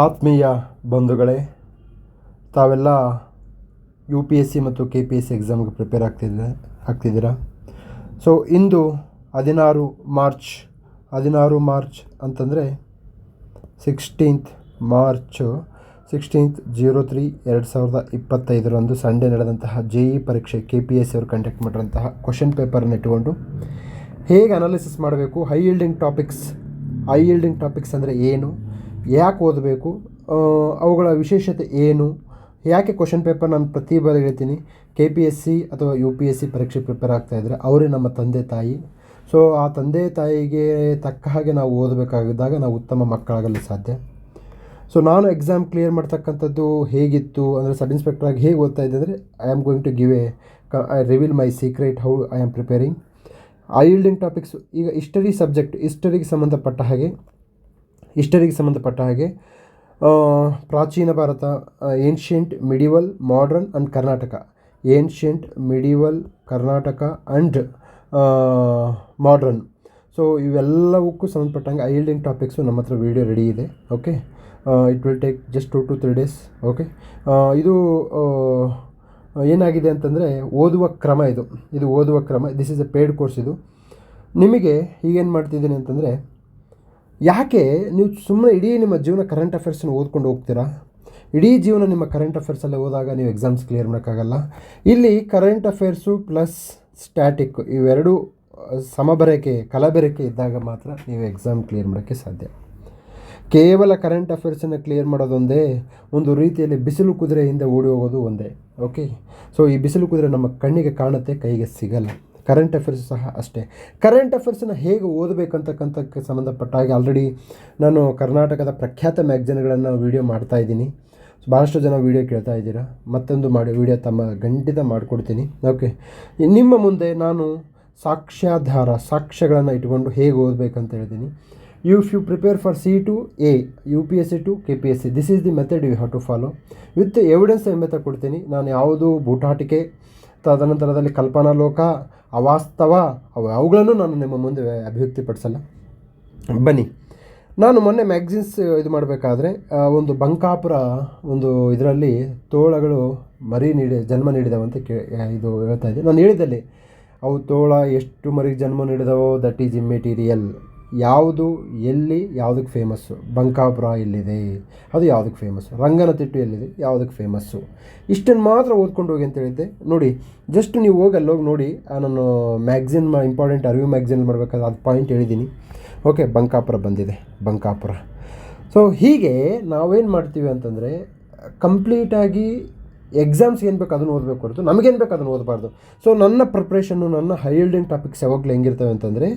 ಆತ್ಮೀಯ ಬಂಧುಗಳೇ, ತಾವೆಲ್ಲ UPSC ಮತ್ತು KPSC ಎಕ್ಸಾಮ್ಗೆ ಪ್ರಿಪೇರ್ ಆಗ್ತಿದ್ದೀರಾ. ಸೊ ಇಂದು 16 ಮಾರ್ಚ್ ಅಂತಂದರೆ 16/03/2025 ಸಂಡೇ ನಡೆದಂತಹ JEE ಪರೀಕ್ಷೆ KPSC ಅವರು ಕಂಡಕ್ಟ್ ಮಾಡಿರೋಂತಹ ಕ್ವಶನ್ ಪೇಪರನ್ನು ಇಟ್ಟುಕೊಂಡು ಹೇಗೆ ಅನಾಲಿಸಿಸ್ ಮಾಡಬೇಕು, ಹೈ ಯೀಲ್ಡಿಂಗ್ ಟಾಪಿಕ್ಸ್ ಅಂದರೆ ಏನು, ಯಾಕೆ ಓದಬೇಕು, ಅವುಗಳ ವಿಶೇಷತೆ ಏನು, ಯಾಕೆ ಕ್ವಶನ್ ಪೇಪರ್ ನಾನು ಪ್ರತಿ ಬಾರಿ ಹೇಳ್ತೀನಿ, KPSC ಅಥವಾ UPSC ಪರೀಕ್ಷೆ ಪ್ರಿಪೇರ್ ಆಗ್ತಾಯಿದ್ರೆ ಅವರೇ ನಮ್ಮ ತಂದೆ ತಾಯಿ. ಸೊ ಆ ತಂದೆ ತಾಯಿಗೆ ತಕ್ಕ ಹಾಗೆ ನಾವು ಓದಬೇಕಾಗಿದ್ದಾಗ ನಾವು ಉತ್ತಮ ಮಕ್ಕಳಾಗಲು ಸಾಧ್ಯ. ಸೊ ನಾನು ಎಕ್ಸಾಮ್ ಕ್ಲಿಯರ್ ಮಾಡ್ತಕ್ಕಂಥದ್ದು ಹೇಗಿತ್ತು ಅಂದರೆ, ಸಬ್ ಇನ್ಸ್ಪೆಕ್ಟರ್ ಆಗಿ ಹೇಗೆ ಓದ್ತಾ ಇದ್ದೆ ಅಂದರೆ, I am going to give I reveal my secret how I am preparing. High yielding topics ಈಗ ಹಿಸ್ಟರಿಗೆ ಸಂಬಂಧಪಟ್ಟ ಹಾಗೆ ಪ್ರಾಚೀನ Bharat, ancient, medieval, modern and Karnataka, and modern. So ಇವೆಲ್ಲವಕ್ಕೂ ಸಂಬಂಧಪಟ್ಟಂಗೆ ಹೈ ಯೀಲ್ಡಿಂಗ್ ಟಾಪಿಕ್ಸು ನಮ್ಮ ಹತ್ರ ವೀಡಿಯೋ ರೆಡಿ ಇದೆ. Okay, it will take just 2 to 3 days. Okay, ಇದು ಏನಾಗಿದೆ ಅಂತಂದರೆ ಓದುವ ಕ್ರಮ. This is a paid course. ಇದು ನಿಮಗೆ ಈಗೇನು ಮಾಡ್ತಿದ್ದೀನಿ ಅಂತಂದರೆ, ಯಾಕೆ ನೀವು ಸುಮ್ಮನೆ ಇಡೀ ನಿಮ್ಮ ಜೀವನ ಕರೆಂಟ್ ಅಫೇರ್ಸನ್ನು ಓದ್ಕೊಂಡು ಹೋಗ್ತೀರಾ? ಇಡೀ ಜೀವನ ನಿಮ್ಮ ಕರೆಂಟ್ ಅಫೇರ್ಸಲ್ಲೇ ಹೋದಾಗ ನೀವು ಎಕ್ಸಾಮ್ಸ್ ಕ್ಲಿಯರ್ ಮಾಡೋಕ್ಕಾಗಲ್ಲ. ಇಲ್ಲಿ ಕರೆಂಟ್ ಅಫೇರ್ಸು ಪ್ಲಸ್ ಸ್ಟ್ಯಾಟಿಕ್ ಇವೆರಡೂ ಕಲಬೆರಕೆ ಇದ್ದಾಗ ಮಾತ್ರ ನೀವು ಎಕ್ಸಾಮ್ ಕ್ಲಿಯರ್ ಮಾಡೋಕ್ಕೆ ಸಾಧ್ಯ. ಕೇವಲ ಕರೆಂಟ್ ಅಫೇರ್ಸನ್ನು ಕ್ಲಿಯರ್ ಮಾಡೋದೊಂದೇ, ಒಂದು ರೀತಿಯಲ್ಲಿ ಬಿಸಿಲು ಕುದುರೆ ಹಿಂದೆ ಓಡಿ ಹೋಗೋದು ಒಂದೇ. ಓಕೆ, ಸೊ ಈ ಬಿಸಿಲು ಕುದುರೆ ನಮ್ಮ ಕಣ್ಣಿಗೆ ಕಾಣುತ್ತೆ, ಕೈಗೆ ಸಿಗಲ್ಲ. ಕರೆಂಟ್ ಅಫೇರ್ಸ್ ಸಹ ಅಷ್ಟೇ. ಕರೆಂಟ್ ಅಫೇರ್ಸನ್ನು ಹೇಗೆ ಓದಬೇಕಂತಕ್ಕಂಥಕ್ಕೆ ಸಂಬಂಧಪಟ್ಟ ಹಾಗೆ ಆಲ್ರೆಡಿ ನಾನು ಕರ್ನಾಟಕದ ಪ್ರಖ್ಯಾತ ಮ್ಯಾಗ್ಝಿನ್ಗಳನ್ನು ವೀಡಿಯೋ ಮಾಡ್ತಾಯಿದ್ದೀನಿ. ಭಾಳಷ್ಟು ಜನ ವೀಡಿಯೋ ಕೇಳ್ತಾ ಇದ್ದೀರಾ. ಮತ್ತೊಂದು ವೀಡಿಯೋ ಖಂಡಿತ ಮಾಡಿಕೊಡ್ತೀನಿ. ಓಕೆ, ನಿಮ್ಮ ಮುಂದೆ ನಾನು ಸಾಕ್ಷ್ಯಗಳನ್ನು ಇಟ್ಕೊಂಡು ಹೇಗೆ ಓದಬೇಕಂತ ಹೇಳ್ತೀನಿ. If you prepare for C2A, UPSC to KPSC, this is the method you have to follow. With evidence method ಕೊಡ್ತೀನಿ. ನಾನು ಯಾವುದು ಬೂಟಾಟಿಕೆ, ತದನಂತರದಲ್ಲಿ ಕಲ್ಪನಾ ಲೋಕ, ಅವಾಸ್ತವ ಅವುಗಳನ್ನು ನಾನು ನಿಮ್ಮ ಮುಂದೆ ಅಭಿವ್ಯಕ್ತಿಪಡಿಸಲ್ಲ. ಬನ್ನಿ, ನಾನು ಮೊನ್ನೆ ಮ್ಯಾಗ್ಝಿನ್ಸ್ ಇದು ಮಾಡಬೇಕಾದ್ರೆ ಒಂದು ಬಂಕಾಪುರ ಒಂದು ಇದರಲ್ಲಿ ತೋಳಗಳು ಜನ್ಮ ನೀಡಿದವಂತ ಇದು ಹೇಳ್ತಾ ಇದ್ದೆ. ನಾನು ಹೇಳಿದಲ್ಲಿ ಅವು ತೋಳ ಎಷ್ಟು ಮರಿಗೆ ಜನ್ಮ ನೀಡಿದವೋ ದಟ್ ಈಸ್ ಇಮ್ಮೆಟೀರಿಯಲ್. ಯಾವುದು ಎಲ್ಲಿ ಯಾವುದಕ್ಕೆ ಫೇಮಸ್ಸು? ಬಂಕಾಪುರ ಎಲ್ಲಿದೆ, ಅದು ಯಾವುದಕ್ಕೆ ಫೇಮಸ್ಸು? ರಂಗನತಿಟ್ಟು ಎಲ್ಲಿದೆ, ಯಾವುದಕ್ಕೆ ಫೇಮಸ್ಸು? ಇಷ್ಟನ್ನು ಮಾತ್ರ ಓದ್ಕೊಂಡು ಹೋಗಿ ಅಂತ ಹೇಳಿದ್ದೆ. ನೋಡಿ, ಜಸ್ಟ್ ನೀವು ಅಲ್ಲೋಗಿ ನೋಡಿ, ನಾನು ಮ್ಯಾಗ್ಝಿನ್ ಇಂಪಾರ್ಟೆಂಟ್ ಅರಿವು ಮ್ಯಾಗ್ಝಿನ್ ಮಾಡಬೇಕಾದ್ರೆ ಅದು ಪಾಯಿಂಟ್ ಹೇಳಿದ್ದೀನಿ. ಓಕೆ, ಬಂಕಾಪುರ ಬಂದಿದೆ, ಬಂಕಾಪುರ. ಸೊ ಹೀಗೆ ನಾವೇನು ಮಾಡ್ತೀವಿ ಅಂತಂದರೆ, ಕಂಪ್ಲೀಟಾಗಿ ಎಕ್ಸಾಮ್ಸ್ ಏನು ಬೇಕು ಅದನ್ನು ಓದಬೇಕು ಹೊರತು ನಮಗೇನು ಬೇಕು ಅದನ್ನು ಓದಬಾರ್ದು. ಸೊ ನನ್ನ ಪ್ರಿಪ್ರೇಷನ್ನು, ನನ್ನ ಹೈ ಯೀಲ್ಡಿಂಗ್ ಟಾಪಿಕ್ಸ್ ಯಾವಾಗಲೂ ಹೆಂಗಿರ್ತವೆ ಅಂತಂದರೆ,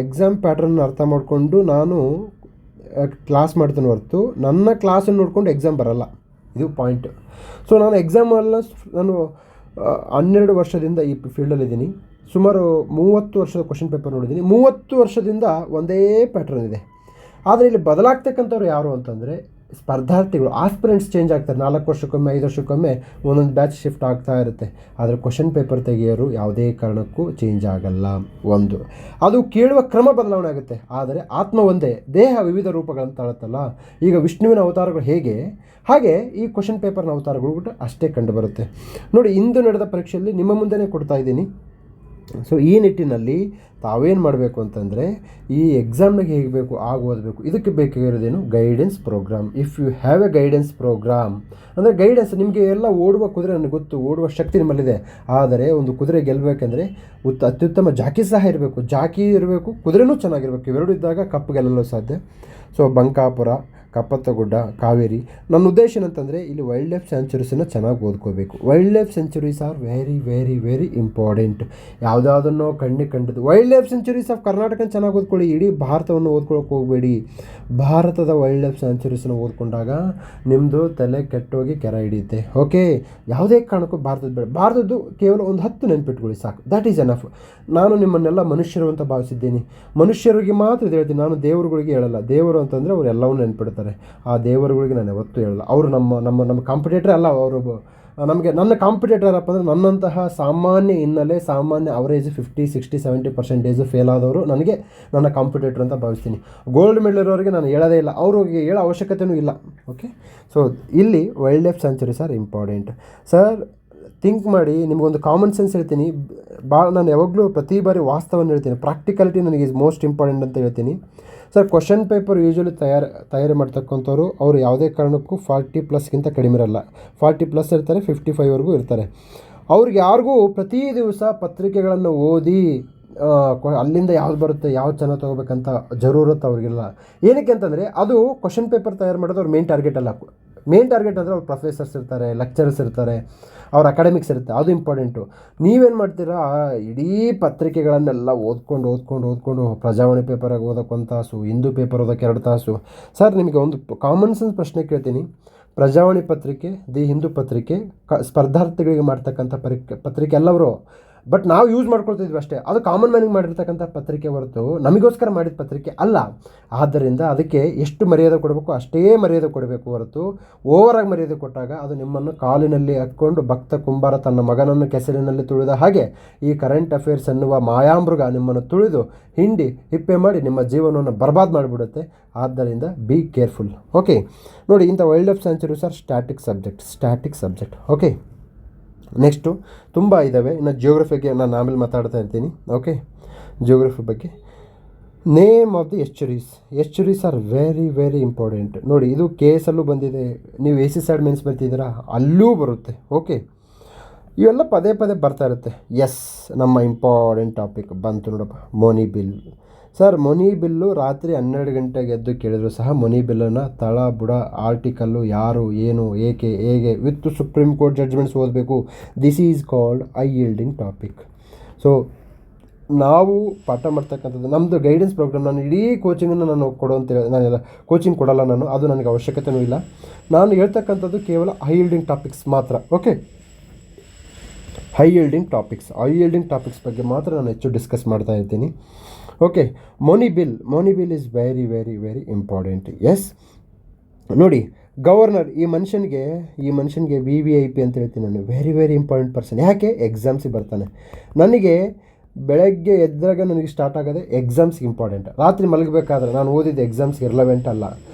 ಎಕ್ಸಾಮ್ ಪ್ಯಾಟ್ರನ್ನ ಅರ್ಥ ಮಾಡಿಕೊಂಡು ನಾನು ಕ್ಲಾಸ್ ಮಾಡ್ತೀನಿ ಹೊರತು ನನ್ನ ಕ್ಲಾಸನ್ನು ನೋಡ್ಕೊಂಡು ಎಕ್ಸಾಮ್ ಬರಲ್ಲ. ಇದು ಪಾಯಿಂಟ್. ಸೊ ನಾನು ನಾನು 12 ವರ್ಷದಿಂದ ಈ ಫೀಲ್ಡಲ್ಲಿದ್ದೀನಿ. ಸುಮಾರು 30 ವರ್ಷದ ಕ್ವಶನ್ ಪೇಪರ್ ನೋಡಿದ್ದೀನಿ. 30 ವರ್ಷದಿಂದ ಒಂದೇ ಪ್ಯಾಟ್ರನ್ ಇದೆ. ಆದರೆ ಇಲ್ಲಿ ಬದಲಾಗ್ತಕ್ಕಂಥವ್ರು ಯಾರು ಅಂತಂದರೆ ಸ್ಪರ್ಧಾರ್ಥಿಗಳು, ಆಸ್ಪಿರೆಂಟ್ಸ್ ಚೇಂಜ್ ಆಗ್ತಾರೆ. 4 ವರ್ಷಕ್ಕೊಮ್ಮೆ 5 ವರ್ಷಕ್ಕೊಮ್ಮೆ ಒಂದೊಂದು ಬ್ಯಾಚ್ ಶಿಫ್ಟ್ ಆಗ್ತಾ ಇರುತ್ತೆ. ಆದರೆ ಕ್ವಶನ್ ಪೇಪರ್ ತೆಗೆಯೋರು ಯಾವುದೇ ಕಾರಣಕ್ಕೂ ಚೇಂಜ್ ಆಗಲ್ಲ. ಅದು ಕೇಳುವ ಕ್ರಮ ಬದಲಾವಣೆ ಆಗುತ್ತೆ, ಆದರೆ ಆತ್ಮ ಒಂದೇ, ದೇಹ ವಿವಿಧ ರೂಪಗಳನ್ನು ತಾಳುತ್ತಲ್ಲ. ಈಗ ವಿಷ್ಣುವಿನ ಅವತಾರಗಳು ಹಾಗೆ ಈ ಕ್ವಶನ್ ಪೇಪರ್ನ ಅವತಾರಗಳು ಕೂಡ ಅಷ್ಟೇ ಕಂಡು ಬರುತ್ತೆ. ನೋಡಿ, ಇಂದು ನಡೆದ ಪರೀಕ್ಷೆಯಲ್ಲಿ ನಿಮ್ಮ ಮುಂದೆನೇ ಕೊಡ್ತಾ ಇದ್ದೀನಿ. ಸೊ ಈ ನಿಟ್ಟಿನಲ್ಲಿ ತಾವೇನು ಮಾಡಬೇಕು ಅಂತಂದರೆ, ಈ ಎಕ್ಸಾಮ್ನಾಗೆ ಹೇಗೆ ಬೇಕು ಆಗ ಓದಬೇಕು. ಇದಕ್ಕೆ ಬೇಕಾಗಿರೋದೇನು? Guidance programme. If you have a guidance programme ಅಂದರೆ ಗೈಡೆನ್ಸ್, ನಿಮಗೆ ಎಲ್ಲ ಓಡುವ ಕುದುರೆ ನನಗೆ ಗೊತ್ತು, ಓಡುವ ಶಕ್ತಿ ನಿಮ್ಮಲ್ಲಿದೆ. ಆದರೆ ಒಂದು ಕುದುರೆ ಗೆಲ್ಲಬೇಕಂದ್ರೆ ಅತ್ಯುತ್ತಮ ಜಾಕಿ ಸಹ ಇರಬೇಕು, ಕುದುರೆನೂ ಚೆನ್ನಾಗಿರಬೇಕು. ಇವೆರಡು ಇದ್ದಾಗ ಕಪ್ಪು ಗೆಲ್ಲಲು ಸಾಧ್ಯ. ಸೊ ಬಂಕಾಪುರ, ಕಪ್ಪತ್ತಗುಡ್ಡ, ಕಾವೇರಿ. ನನ್ನ ಉದ್ದೇಶ ಏನಂತಂದರೆ, ಇಲ್ಲಿ ವೈಲ್ಡ್ ಲೈಫ್ ಸ್ಯಾಂಚುರೀಸನ್ನು ಚೆನ್ನಾಗಿ ಓದ್ಕೋಬೇಕು. Wildlife sanctuaries are very very very important. ಯಾವುದಾದನ್ನು ಕಂಡಿದ್ದು ವೈಲ್ಡ್ ಲೈಫ್ ಸೆಂಚುರೀಸ್ ಆಫ್ ಕರ್ನಾಟಕನ ಚೆನ್ನಾಗಿ ಓದ್ಕೊಳ್ಳಿ. ಇಡೀ ಭಾರತವನ್ನು ಓದ್ಕೊಳ್ಳೋಕೆ ಹೋಗಬೇಡಿ. ಭಾರತದ ವೈಲ್ಡ್ ಲೈಫ್ ಸ್ಯಾಂಚುರೀಸನ್ನು ಓದ್ಕೊಂಡಾಗ ನಿಮ್ಮದು ತಲೆ ಕೆಟ್ಟೋಗಿ ಕೆರೆ ಹಿಡಿಯುತ್ತೆ. ಓಕೆ, ಯಾವುದೇ ಕಾರಣಕ್ಕೂ ಭಾರತದ್ದು ಕೇವಲ ಒಂದು 10 ನೆನ್ಪಿಟ್ಕೊಳ್ಳಿ ಸಾಕು. That is enough. ನಾನು ನಿಮ್ಮನ್ನೆಲ್ಲ ಮನುಷ್ಯರು ಅಂತ ಭಾವಿಸಿದ್ದೀನಿ. ಮನುಷ್ಯರಿಗೆ ಮಾತ್ರ ಇದು ಹೇಳ್ತೀನಿ, ನಾನು ದೇವರುಗಳಿಗೆ ಹೇಳಲ್ಲ. ದೇವರು ಅಂತಂದರೆ ಅವರು ಎಲ್ಲವನ್ನೂ ನೆನ್ಪಿಡ್ತಾರೆ. ಆ ದೇವರುಗಳಿಗೆ ನಾನು ಯಾವತ್ತೂ ಹೇಳಲ್ಲ. ಅವರು ನಮ್ಮ ಕಾಂಪಿಟೇಟರ್ ಅಲ್ಲ, ಅವರು ನಮಗೆ ನನ್ನ ಕಾಂಪಿಟೇಟರ್ ಅಪ್ಪ ಅಂದರೆ ನನ್ನಂತಹ ಸಾಮಾನ್ಯ ಹಿನ್ನೆಲೆ, ಸಾಮಾನ್ಯ ಅವರೇಜ್ 50-60-70% ಫೇಲ್ ಆದವರು ನನಗೆ ನನ್ನ ಕಾಂಪಿಟೇಟರ್ ಅಂತ ಭಾವಿಸ್ತೀನಿ. ಗೋಲ್ಡ್ ಮೆಡಲ್ ಇರೋರಿಗೆ ನಾನು ಹೇಳೋದೇ ಇಲ್ಲ, ಅವ್ರಿಗೆ ಹೇಳೋ ಅವಶ್ಯಕತೆಯೂ ಇಲ್ಲ. ಓಕೆ, ಸೊ ಇಲ್ಲಿ wildlife sanctuaries are important. Sir think ಮಾಡಿ, ನಿಮಗೊಂದು ಕಾಮನ್ ಸೆನ್ಸ್ ಹೇಳ್ತೀನಿ. ನಾನು ಯಾವಾಗಲೂ ಪ್ರತಿ ಬಾರಿ ವಾಸ್ತವವನ್ನು ಹೇಳ್ತೀನಿ, ಪ್ರಾಕ್ಟಿಕಾಲಿಟಿ ನನಗೆ ಈಸ್ ಮೋಸ್ಟ್ ಇಂಪಾರ್ಟೆಂಟ್ ಅಂತ ಹೇಳ್ತೀನಿ. ಸರ್ ಕ್ವಶನ್ ಪೇಪರ್ ಯೂಶ್ವಲಿ ತಯಾರಿ ಮಾಡ್ತಕ್ಕಂಥವ್ರು ಅವರು ಯಾವುದೇ ಕಾರಣಕ್ಕೂ 40+ ಕಡಿಮೆ ಇರಲ್ಲ. 40+ ಇರ್ತಾರೆ, 55ವರೆಗೂ ಇರ್ತಾರೆ. ಅವ್ರಿಗೆ ಯಾರಿಗೂ ಪ್ರತಿ ದಿವಸ ಪತ್ರಿಕೆಗಳನ್ನು ಓದಿ ಅಲ್ಲಿಂದ ಯಾವ್ದು ಬರುತ್ತೆ, ಯಾವ್ದು ಚೆನ್ನಾಗಿ ತೊಗೋಬೇಕಂತ ಜರೂರತ್ತು ಅವ್ರಿಗಿಲ್ಲ. ಏನಕ್ಕೆ ಅಂತಂದರೆ ಅದು ಕ್ವಶನ್ ಪೇಪರ್ ತಯಾರು ಮಾಡೋದು ಅವ್ರ ಮೇನ್ ಟಾರ್ಗೆಟ್ ಅಲ್ಲ. ಮೇನ್ ಟಾರ್ಗೆಟ್ ಅಂದರೆ ಅವ್ರು ಪ್ರೊಫೆಸರ್ಸ್ ಇರ್ತಾರೆ, ಲೆಕ್ಚರರ್ಸ್ ಇರ್ತಾರೆ, ಅವ್ರ ಅಕಾಡೆಮಿಕ್ಸ್ ಇರುತ್ತೆ, ಅದು ಇಂಪಾರ್ಟೆಂಟು. ನೀವೇನು ಮಾಡ್ತೀರಾ, ಇಡೀ ಪತ್ರಿಕೆಗಳನ್ನೆಲ್ಲ ಓದ್ಕೊಂಡು ಪ್ರಜಾವಾಣಿ ಪೇಪರಾಗಿ ಓದೋಕ್ಕೆ 1 ತಾಸು, ಹಿಂದೂ ಪೇಪರ್ ಓದೋಕ್ಕೆ 2 ತಾಸು. ಸರ್ ನಿಮಗೆ ಒಂದು ಕಾಮನ್ ಸೆನ್ಸ್ ಪ್ರಶ್ನೆ ಕೇಳ್ತೀನಿ. ಪ್ರಜಾವಾಣಿ ಪತ್ರಿಕೆ, ದಿ ಹಿಂದೂ ಪತ್ರಿಕೆ ಸ್ಪರ್ಧಾರ್ಥಿಗಳಿಗೆ ಮಾಡ್ತಕ್ಕಂಥ ಪತ್ರಿಕೆ ಎಲ್ಲವರು, ಬಟ್ ನಾವು ಯೂಸ್ ಮಾಡ್ಕೊಳ್ತಿದ್ವಿ ಅಷ್ಟೇ. ಅದು ಕಾಮನ್ ಮ್ಯಾನಿಗೆ ಮಾಡಿರ್ತಕ್ಕಂಥ ಪತ್ರಿಕೆ ಹೊರತು ನಮಗೋಸ್ಕರ ಮಾಡಿದ ಪತ್ರಿಕೆ ಅಲ್ಲ. ಆದ್ದರಿಂದ ಅದಕ್ಕೆ ಎಷ್ಟು ಮರ್ಯಾದೆ ಕೊಡಬೇಕು ಅಷ್ಟೇ ಮರ್ಯಾದೆ ಕೊಡಬೇಕು ಹೊರತು ಓವರಾಗಿ ಮರ್ಯಾದೆ ಕೊಟ್ಟಾಗ ಅದು ನಿಮ್ಮನ್ನು ಕಾಲಿನಲ್ಲಿ ಹಾಕ್ಕೊಂಡು ಭಕ್ತ ಕುಂಬಾರ ತನ್ನ ಮಗನನ್ನು ಕೆಸರಿನಲ್ಲಿ ತುಳಿದ ಹಾಗೆ ಈ ಕರೆಂಟ್ ಅಫೇರ್ಸ್ ಎನ್ನುವ ಮಾಯಾಮೃಗ ನಿಮ್ಮನ್ನು ತುಳಿದು ಹಿಂಡಿ ಹಿಪ್ಪೆ ಮಾಡಿ ನಿಮ್ಮ ಜೀವನವನ್ನು ಬರ್ಬಾದ್ ಮಾಡಿಬಿಡುತ್ತೆ. ಆದ್ದರಿಂದ ಬಿ ಕೇರ್ಫುಲ್. ಓಕೆ, ನೋಡಿ, ಇಂಥ wildlife sanctuaries are static subject. Okay, next ತುಂಬ ಇದ್ದಾವೆ. ಇನ್ನು ಜಿಯೋಗ್ರಫಿಗೆ ನಾನು ಆಮೇಲೆ ಮಾತಾಡ್ತಾ ಇರ್ತೀನಿ. ಓಕೆ, ಜಿಯೋಗ್ರಫಿ ಬಗ್ಗೆ name of the estuaries are very very important. ನೋಡಿ, ಇದು KS ಬಂದಿದೆ. ನೀವು AC ಸೈಡ್ ಮೇನ್ಸ್ ಬರ್ತಿದ್ದೀರಾ, ಅಲ್ಲೂ ಬರುತ್ತೆ. ಓಕೆ, ಇವೆಲ್ಲ ಪದೇ ಬರ್ತಾ ಇರುತ್ತೆ. ಎಸ್, ನಮ್ಮ ಇಂಪಾರ್ಟೆಂಟ್ ಟಾಪಿಕ್ ಬಂತು ನೋಡಪ್ಪ, Moni bill. Sir Moni bill ರಾತ್ರಿ 12 ಗಂಟೆಗೆ ಎದ್ದು ಕೇಳಿದ್ರು ಸಹ ಮೋನಿ ಬಿಲ್ಲನ್ನು ತಳ ಬುಡ ಆರ್ಟಿಕಲ್ಲು ಯಾರು ಏನು ಏಕೆ ಹೇಗೆ ವಿತ್ ಸುಪ್ರೀಂ ಕೋರ್ಟ್ ಜಡ್ಜ್ಮೆಂಟ್ಸ್ ಓದಬೇಕು. This is called I ಯೀಲ್ಡಿಂಗ್ topic. So ನಾವು ಪಾಠ ಮಾಡ್ತಕ್ಕಂಥದ್ದು ನಮ್ಮದು ಗೈಡೆನ್ಸ್ ಪ್ರೋಗ್ರಾಮ್. ನಾನು ಇಡೀ ಕೋಚಿಂಗನ್ನು ನಾನು ನಾನೆಲ್ಲ ಕೋಚಿಂಗ್ ಕೊಡಲ್ಲ ನಾನು, ಅದು ನನಗೆ ಅವಶ್ಯಕತೆಯೂ ಇಲ್ಲ. ನಾನು ಹೇಳ್ತಕ್ಕಂಥದ್ದು ಕೇವಲ ಐ ಯೀಲ್ಡಿಂಗ್ ಟಾಪಿಕ್ಸ್ ಮಾತ್ರ. ಓಕೆ, ಐ ಯೀಲ್ಡಿಂಗ್ ಟಾಪಿಕ್ಸ್ ಬಗ್ಗೆ ಮಾತ್ರ ನಾನು ಹೆಚ್ಚು ಡಿಸ್ಕಸ್ ಮಾಡ್ತಾ ಇರ್ತೀನಿ. Okay, money bill is very very very important. Yes, ನೋಡಿ, ಗವರ್ನರ್ ಈ ಮನುಷ್ಯನಿಗೆ VVIP ಅಂತ ಹೇಳ್ತೀನಿ ನಾನು. Very very important person. ಯಾಕೆ? ಎಕ್ಸಾಮ್ಸಿಗೆ ಬರ್ತಾನೆ. ನನಗೆ ಬೆಳಗ್ಗೆ ಎದ್ದಾಗ ನನಗೆ ಸ್ಟಾರ್ಟ್ ಆಗೋದೆ ಎಕ್ಸಾಮ್ಸ್ಗೆ ಇಂಪಾರ್ಟೆಂಟ್. ರಾತ್ರಿ ಮಲಗಬೇಕಾದ್ರೆ ನಾನು ಓದಿದ್ದು ಎಕ್ಸಾಮ್ಸ್ಗೆ ಇರ್ಲವೆಂಟ್ ಅಲ್ಲ.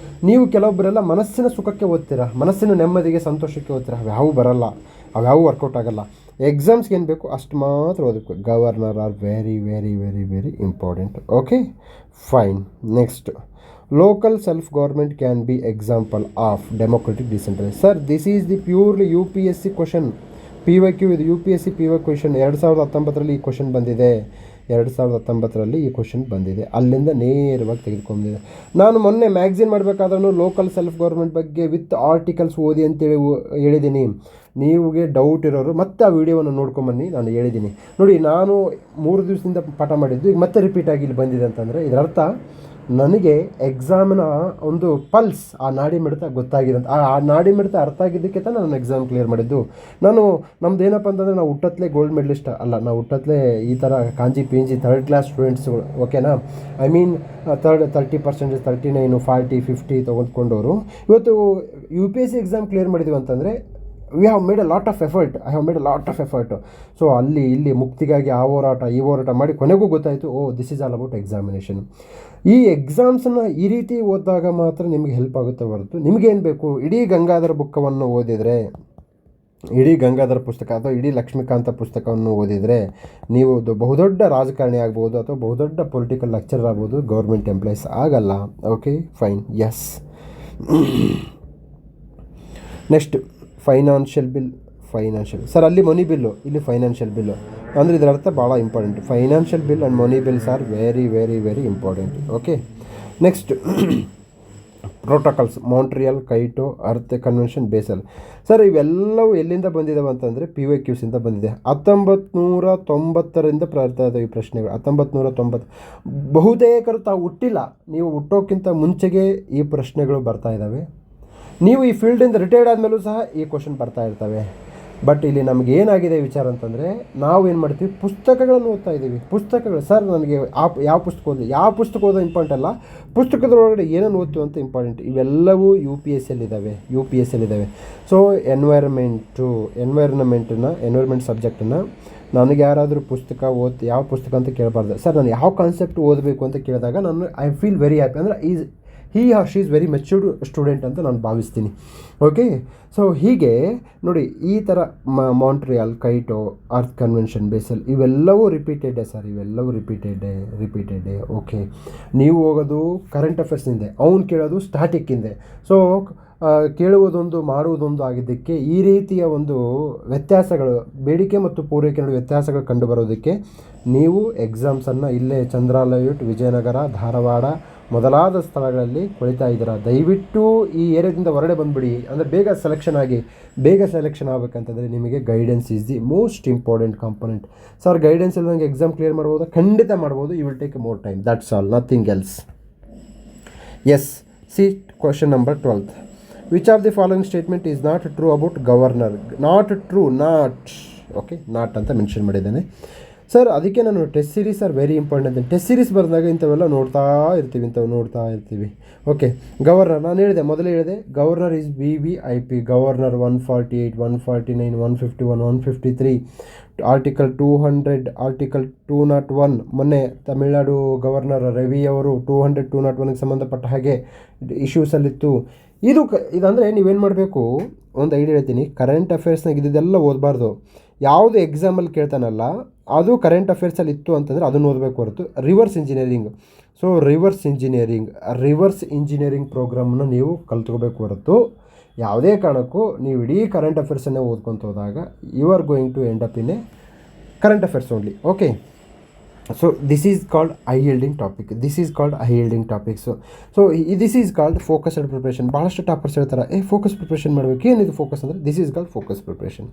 ನೀವು ಕೆಲವೊಬ್ಬರೆಲ್ಲ ಮನಸ್ಸಿನ ಸುಖಕ್ಕೆ ಓದ್ತೀರಾ, ಮನಸ್ಸಿನ ನೆಮ್ಮದಿಗೆ ಸಂತೋಷಕ್ಕೆ ಓದ್ತೀರಾ, ಅವ್ಯಾವು ಬರಲ್ಲ, ಅವ್ಯಾವು ವರ್ಕೌಟ್ ಆಗೋಲ್ಲ. ಎಕ್ಸಾಮ್ಸ್ಗೆ ಏನು ಬೇಕು ಅಷ್ಟು ಮಾತ್ರ ಓದಬೇಕು. Governor R very very very very important. Okay, fine. Next, local self government can be example of democratic decentralise. Sir this is the purely UPSC question. PYQ ಇದು UPSC PY ಕ್ವಶನ್. 2019ರಲ್ಲಿ ಈ question ಬಂದಿದೆ. 2019ರಲ್ಲಿ ಈ question ಬಂದಿದೆ, ಅಲ್ಲಿಂದ ನೇರವಾಗಿ ತೆಗೆದುಕೊಂಡಿದೆ. ನಾನು ಮೊನ್ನೆ ಮ್ಯಾಗ್ಝಿನ್ ಮಾಡಬೇಕಾದ್ರೂ ಲೋಕಲ್ ಸೆಲ್ಫ್ ಗೌರ್ಮೆಂಟ್ ಬಗ್ಗೆ ವಿತ್ ಆರ್ಟಿಕಲ್ಸ್ ಓದಿ ಅಂತೇಳಿ ಹೇಳಿದ್ದೀನಿ. ನೀವುಗೆ ಡೌಟ್ ಇರೋರು ಮತ್ತೆ ಆ ವಿಡಿಯೋವನ್ನು ನೋಡ್ಕೊಂಬನ್ನಿ, ನಾನು ಹೇಳಿದ್ದೀನಿ. ನೋಡಿ, ನಾನು 3 ದಿವಸದಿಂದ ಪಾಠ ಮಾಡಿದ್ದು ಈಗ ಮತ್ತೆ ರಿಪೀಟ್ ಆಗಿ ಇಲ್ಲಿ ಬಂದಿದೆ ಅಂತಂದರೆ ಇದರರ್ಥ ನನಗೆ ಎಕ್ಸಾಮಿನ ಒಂದು ಪಲ್ಸ್, ಆ ನಾಡಿ ಮಿಡಿತ ಗೊತ್ತಾಗಿದೆ ಅಂತ. ಆ ನಾಡಿ ಮಿಡಿತ ಅರ್ಥ ಆಗಿದ್ದಕ್ಕೆ ತಾನು ನಾನು ಎಕ್ಸಾಮ್ ಕ್ಲಿಯರ್ ಮಾಡಿದ್ದು. ನಮ್ದು ಏನಪ್ಪ ಅಂತಂದರೆ ನಾವು ಹುಟ್ಟತ್ಲೇ ಗೋಲ್ಡ್ ಮೆಡಲಿಸ್ಟ್ ಅಲ್ಲ, ನಾವು ಹುಟ್ಟತ್ಲೇ ಈ ಥರ ಕಾಂಜಿ ಪಿಂಜಿ 3rd ಕ್ಲಾಸ್ ಸ್ಟೂಡೆಂಟ್ಸ್ಗಳು. ಓಕೆನಾ? ಐ ಮೀನ್ 30%, 39, 40, 50 ತೊಗೊಂಡ್ಕೊಂಡವರು ಇವತ್ತು UPSC ಎಕ್ಸಾಮ್ ಕ್ಲಿಯರ್ ಮಾಡಿದ್ದೀವಿ ಅಂತಂದರೆ we have made a lot of effort. So ಅಲ್ಲಿ ಇಲ್ಲಿ ಮುಕ್ತಿಗಾಗಿ ಆ ಹೋರಾಟ ಈ ಹೋರಾಟ ಮಾಡಿ ಕೊನೆಗೂ ಗೊತ್ತಾಯಿತು, this is all about examination. ಈ ಎಕ್ಸಾಮ್ಸನ್ನು ಈ ರೀತಿ ಓದಿದಾಗ ಮಾತ್ರ ನಿಮಗೆ ಹೆಲ್ಪ್ ಆಗುತ್ತೆ ಹೊರತು ನಿಮಗೇನು ಬೇಕು, ಇಡೀ ಗಂಗಾಧರ ಬುಕ್ಕವನ್ನು ಓದಿದರೆ, ಇಡೀ ಗಂಗಾಧರ ಪುಸ್ತಕ ಅಥವಾ ಇಡೀ ಲಕ್ಷ್ಮೀಕಾಂತ ಪುಸ್ತಕವನ್ನು ಓದಿದರೆ ನೀವು ಬಹುದೊಡ್ಡ ರಾಜಕಾರಣಿ ಆಗ್ಬೋದು ಅಥವಾ ಬಹುದೊಡ್ಡ ಪೊಲಿಟಿಕಲ್ ಲೆಕ್ಚರರ್ ಆಗ್ಬೋದು, ಗೌರ್ಮೆಂಟ್ ಎಂಪ್ಲಾಯೀಸ್ ಆಗಲ್ಲ. Okay, fine. Yes, next financial bill. Sir ಅಲ್ಲಿ ಮನಿ ಬಿಲ್ಲು, ಇಲ್ಲಿ ಫೈನಾನ್ಷಿಯಲ್ ಬಿಲ್ಲು ಅಂದರೆ ಇದರ ಅರ್ಥ ಭಾಳ important. Financial bill and money bills are very very very important. Okay, next protocols, Montreal, Kyoto, earth convention, Basel. Sir ಇವೆಲ್ಲವೂ ಎಲ್ಲಿಂದ ಬಂದಿದ್ದಾವೆ ಅಂತಂದರೆ PYQಸಿಂದ ಬಂದಿದೆ. 1990ರಿಂದ ಬರ್ತಾ ಇದ್ದಾವೆ ಈ ಪ್ರಶ್ನೆಗಳು. 1990 ಬಹುತೇಕರು ತಾವು ಹುಟ್ಟಿಲ್ಲ, ನೀವು ಹುಟ್ಟೋಕ್ಕಿಂತ ಮುಂಚೆಗೆ ಈ ಪ್ರಶ್ನೆಗಳು ಬರ್ತಾ ಇದ್ದಾವೆ. ನೀವು ಈ ಫೀಲ್ಡಿಂದ ರಿಟೈರ್ಡ್ ಆದಮೇಲೂ ಸಹ ಈ ಕ್ವಶನ್ ಬರ್ತಾ ಇರ್ತವೆ. ಬಟ್ ಇಲ್ಲಿ ನಮ್ಗೆ ಏನಾಗಿದೆ ವಿಚಾರ ಅಂತಂದರೆ ನಾವು ಏನು ಮಾಡ್ತೀವಿ, ಪುಸ್ತಕಗಳನ್ನು ಓದ್ತಾ ಇದ್ದೀವಿ. ಪುಸ್ತಕಗಳು ಸರ್ ನನಗೆ ಯಾವ ಪುಸ್ತಕ ಓದೋ ಇಂಪಾರ್ಟೆಂಟ್ ಅಲ್ಲ, ಪುಸ್ತಕದೊಳಗಡೆ ಏನೇನು ಓದ್ತೀವಿ ಅಂತ ಇಂಪಾರ್ಟೆಂಟ್. ಇವೆಲ್ಲವೂ ಯು ಪಿ ಎಸ್ ಎಲ್ಲಿದ್ದಾವೆ. ಸೊ ಎನ್ವೈರ್ಮೆಂಟ್ ಸಬ್ಜೆಕ್ಟನ್ನು ನನಗೆ ಯಾರಾದರೂ ಪುಸ್ತಕ ಯಾವ ಪುಸ್ತಕ ಅಂತ ಕೇಳಬಾರ್ದು. ಸರ್ ನಾನು ಯಾವ ಕಾನ್ಸೆಪ್ಟ್ ಓದಬೇಕು ಅಂತ ಕೇಳಿದಾಗ ನಾನು ಐ ಫೀಲ್ ವೆರಿ ಹ್ಯಾಪಿ. ಅಂದರೆ he or she is very matured student ಅಂತ ನಾನು ಭಾವಿಸ್ತೀನಿ. ಓಕೆ, ಸೊ ಹೀಗೆ ನೋಡಿ, ಈ ಥರ Montreal, Kyoto, earth convention, Basel ಇವೆಲ್ಲವೂ ರಿಪೀಟೆಡೇ ಸರ್, ಇವೆಲ್ಲವೂ ರಿಪೀಟೆಡೇ. ಓಕೆ, ನೀವು ಹೋಗೋದು ಕರೆಂಟ್ ಅಫೇರ್ಸ್ನಿಂದೆ, ಅವ್ನು ಕೇಳೋದು ಸ್ಟ್ಯಾಟಿಕ್ಕಿಂದೆ. ಸೊ ಕೇಳುವುದೊಂದು ಮಾಡುವುದೊಂದು ಆಗಿದ್ದಕ್ಕೆ ಈ ರೀತಿಯ ಒಂದು ವ್ಯತ್ಯಾಸಗಳು, ಬೇಡಿಕೆ ಮತ್ತು ಪೂರೈಕೆ ನಡುವೆ ವ್ಯತ್ಯಾಸಗಳು ಕಂಡುಬರೋದಕ್ಕೆ ನೀವು ಎಕ್ಸಾಮ್ಸನ್ನು ಇಲ್ಲೇ ಚಂದ್ರಾಲಯೂಟ್, ವಿಜಯನಗರ, ಧಾರವಾಡ ಮೊದಲಾದ ಸ್ಥಳಗಳಲ್ಲಿ ಕೊಳಿತಾ ಇದ್ದೀರಾ. ದಯವಿಟ್ಟು ಈ ಏರಿಯಾದಿಂದ ಹೊರಗಡೆ ಬಂದುಬಿಡಿ. ಅಂದರೆ ಬೇಗ ಸೆಲೆಕ್ಷನ್ ಆಗಬೇಕಂತಂದರೆ ನಿಮಗೆ guidance is the most important component. Sir guidance ಇಲ್ಲದಂಗೆ ಎಕ್ಸಾಮ್ ಕ್ಲಿಯರ್ ಮಾಡ್ಬೋದು? ಖಂಡಿತ ಮಾಡ್ಬೋದು. You will take more time, that's all, nothing else. Yes, see question number 12. Which of the following statement is not true about governor? Not ಅಂತ mention ಮಾಡಿದ್ದೇನೆ sir. ಅದಕ್ಕೆ ನಾನು test series are very important ಅಂತ. Test series ಬರೆದಾಗ ಇಂಥವೆಲ್ಲ ನೋಡ್ತಾ ಇರ್ತೀವಿ. Okay, governor ನಾನು ಮೊದಲೇ ಹೇಳಿದೆ, governor is VVIP. Governor 148, 149, 151, 153, article 200, article 201. ಮೊನ್ನೆ ತಮಿಳುನಾಡು ಗವರ್ನರ್ ರವಿ ಅವರು 200, 201ಗೆ ಸಂಬಂಧಪಟ್ಟ ಹಾಗೆ ಇಶ್ಯೂಸಲ್ಲಿತ್ತು. ಇದಂದರೆ ನೀವೇನು ಮಾಡಬೇಕು, ಒಂದು ಐಡಿಯಾ ಹೇಳ್ತೀನಿ. ಕರೆಂಟ್ ಅಫೇರ್ಸ್ನಾಗ ಇದೆಲ್ಲ ಓದಬಾರ್ದು. ಯಾವುದು ಎಕ್ಸಾಮಲ್ಲಿ ಕೇಳ್ತಾನಲ್ಲ ಅದು ಕರೆಂಟ್ ಅಫೇರ್ಸಲ್ಲಿ ಇತ್ತು ಅಂತಂದರೆ ಅದನ್ನು ಓದಬೇಕು ಹೊರತು ರಿವರ್ಸ್ ಇಂಜಿನಿಯರಿಂಗ್ ಪ್ರೋಗ್ರಾಮನ್ನು ನೀವು ಕಲ್ತ್ಕೋಬೇಕು ಹೊರತು ಯಾವುದೇ ಕಾರಣಕ್ಕೂ ನೀವು ಇಡೀ ಕರೆಂಟ್ ಅಫೇರ್ಸನ್ನೇ ಓದ್ಕೊತ ಹೋದಾಗ you are going to end up in a current affairs only. Okay, so this is called high yielding topic. So this is called focused preparation. ಭಾಳಷ್ಟು ಟಾಪರ್ಸ್ ಹೇಳ್ತಾರೆ, ಫೋಕಸ್ ಪ್ರಿಪ್ರೇಷನ್ ಮಾಡಬೇಕು. ಏನಿದು ಫೋಕಸ್ ಅಂದರೆ? This is called focus preparation.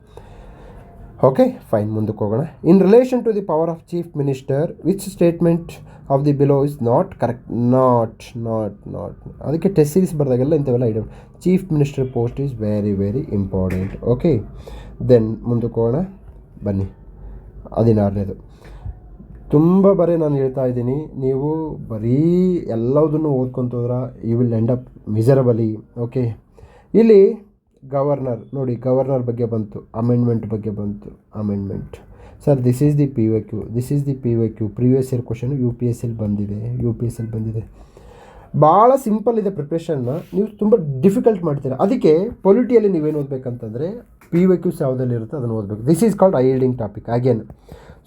Okay, fine, ಮುಂದಕ್ಕೆ ಹೋಗೋಣ. In relation to the power of chief minister, which statement of the below is not correct? Not ಅದಕ್ಕೆ test series ಬರೆದಾಗೆಲ್ಲ ಇಂಥವೆಲ್ಲ idea. Chief minister post is very important. Okay, then ಮುಂದಕ್ಕೆ ಹೋಗೋಣ ಬನ್ನಿ. 16ನೇದು ತುಂಬ ನಾನು ಹೇಳ್ತಾ ಇದ್ದೀನಿ, ನೀವು ಬರೀ ಎಲ್ಲದನ್ನು ಓದ್ಕೊತ ಹೋದ್ರೆ you will end up miserably. Okay, ಇಲ್ಲಿ ಗವರ್ನರ್ ನೋಡಿ, ಗವರ್ನರ್ ಬಗ್ಗೆ ಬಂತು, ಅಮೆಂಡ್ಮೆಂಟ್ ಬಗ್ಗೆ ಬಂತು. Sir this is the PYQ. Previous year question U P S L ಬಂದಿದೆ. ಭಾಳ ಸಿಂಪಲ್ ಇದೆ ಪ್ರಿಪ್ರೇಷನ್ನ, ನೀವು ತುಂಬ ಡಿಫಿಕಲ್ಟ್ ಮಾಡ್ತೀರಾ. ಅದಕ್ಕೆ ಪೊಲಿಟಿಯಲ್ಲಿ ನೀವೇನು ಓದಬೇಕಂತಂದರೆ PYQs ಯಾವುದಲ್ಲಿ ಇರುತ್ತೆ ಅದನ್ನು ಓದಬೇಕು. This is called high yielding topic again.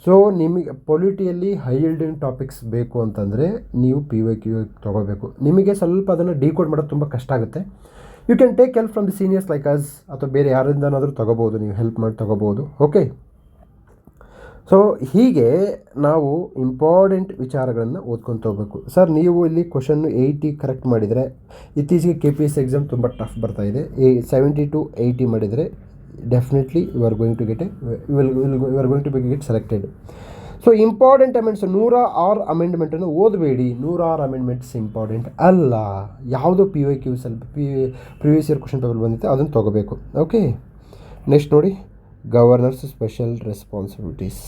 So ನಿಮಗೆ ಪೊಲಿಟಿಯಲ್ಲಿ ಹೈ ಯೀಲ್ಡಿಂಗ್ ಟಾಪಿಕ್ಸ್ ಬೇಕು ಅಂತಂದರೆ ನೀವು PYQ ತೊಗೋಬೇಕು. ನಿಮಗೆ ಸ್ವಲ್ಪ ಅದನ್ನು ಡಿಕೋಡ್ ಮಾಡೋದು ತುಂಬ ಕಷ್ಟ ಆಗುತ್ತೆ. You can take help from the seniors like us, ಅಥವಾ ಬೇರೆ ಯಾರಿಂದನಾದರೂ ತೊಗೋಬೋದು, ನೀವು ಹೆಲ್ಪ್ ಮಾಡಿ ತೊಗೋಬೋದು. ಓಕೆ, ಸೊ ಹೀಗೆ ನಾವು ಇಂಪಾರ್ಟೆಂಟ್ ವಿಚಾರಗಳನ್ನು ಓದ್ಕೊತ ಹೋಗಬೇಕು. ಸರ್ ನೀವು ಇಲ್ಲಿ ಕ್ವಶನ್ನು 80 ಕರೆಕ್ಟ್ ಮಾಡಿದರೆ, ಇತ್ತೀಚೆಗೆ KPS ಎಕ್ಸಾಮ್ ತುಂಬ ಟಫ್ ಬರ್ತಾಯಿದೆ. 70 to 80 ಮಾಡಿದರೆ definitely you are going to get selected. So important amends 106 ಅಮೆಂಡ್ಮೆಂಟನ್ನು ಓದಬೇಡಿ. 106 ಅಮೆಂಡ್ಮೆಂಟ್ಸ್ ಇಂಪಾರ್ಟೆಂಟ್ ಅಲ್ಲ. ಯಾವುದು ಪ್ರಿವಿಯಸ್ ಇಯರ್ ಕ್ವಶನ್ ಪೇಪರ್ ಬಂದಿತ್ತು ಅದನ್ನು ತೊಗೋಬೇಕು. ಓಕೆ, ನೆಕ್ಸ್ಟ್ ನೋಡಿ, governor's special responsibilities.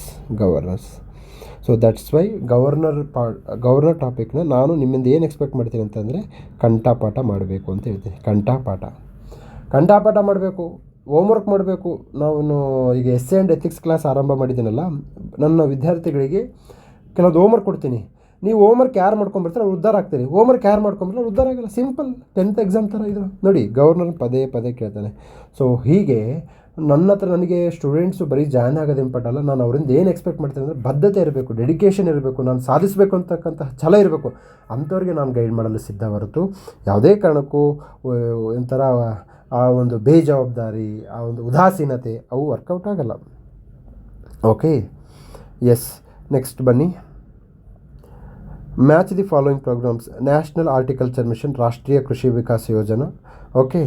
So that's why governor ಟಾಪಿಕ್ನ ನಾನು ನಿಮ್ಮಿಂದ ಏನು ಎಕ್ಸ್ಪೆಕ್ಟ್ ಮಾಡ್ತೀನಿ ಅಂತಂದರೆ ಕಂಠಪಾಠ ಮಾಡಬೇಕು ಅಂತ ಹೇಳ್ತೀನಿ. ಕಂಠಪಾಠ ಮಾಡಬೇಕು, ಹೋಮ್ವರ್ಕ್ ಮಾಡಬೇಕು. ನಾನು ಈಗ ಎಸ್ ಆ್ಯಂಡ್ ಎಥಿಕ್ಸ್ ಕ್ಲಾಸ್ ಆರಂಭ ಮಾಡಿದ್ದೀನಲ್ಲ, ನನ್ನ ವಿದ್ಯಾರ್ಥಿಗಳಿಗೆ ಕೆಲವೊಂದು ಹೋಮ್ವರ್ಕ್ ಕೊಡ್ತೀನಿ. ನೀವು ಹೋಮ್ವರ್ಕ್ ಯಾರು ಮಾಡ್ಕೊಂಬರ್ತಾರೆ ಅವ್ರು ಉದ್ಧಾರ ಆಗ್ತೀರಿ, ಹೋಮ್ವರ್ಕ್ ಯಾರು ಮಾಡ್ಕೊಂಬರ್ತಾರೆ ಅವ್ರು ಉದ್ಧಾರ ಆಗಲ್ಲ. ಸಿಂಪಲ್ 10th ಎಕ್ಸಾಮ್ ಥರ ಇದು ನೋಡಿ. ಗವರ್ನರ್ ಪದೇ ಕೇಳ್ತಾನೆ. ಸೊ ಹೀಗೆ ನನಗೆ ಸ್ಟೂಡೆಂಟ್ಸು ಬರೀ ಜಾಯ್ನ್ ಆಗೋದು ಇಂಪಾರ್ಟೆಂಟ್ ಅಲ್ಲ, ನಾನು ಅವರಿಂದ ಏನು ಎಕ್ಸ್ಪೆಕ್ಟ್ ಮಾಡ್ತೀನಿ ಅಂದರೆ ಬದ್ಧತೆ ಇರಬೇಕು, ಡೆಡಿಕೇಷನ್ ಇರಬೇಕು, ನಾನು ಸಾಧಿಸಬೇಕು ಅಂತಕ್ಕಂಥ ಛಲ ಇರಬೇಕು. ಅಂಥವ್ರಿಗೆ ನಾನು ಗೈಡ್ ಮಾಡಲು ಸಿದ್ಧ ಹೊರತು ಯಾವುದೇ ಕಾರಣಕ್ಕೂ ಒಂಥರ ಆ ಒಂದು ಬೇಜವಾಬ್ದಾರಿ, ಆ ಒಂದು ಉದಾಸೀನತೆ ಅವು ವರ್ಕೌಟ್ ಆಗಲ್ಲ. ಓಕೆ, ಎಸ್, ನೆಕ್ಸ್ಟ್ ಬನ್ನಿ. Match the following programmes. National horticulture mission, Rashtriya Krishi Vikas Yojana. Okay,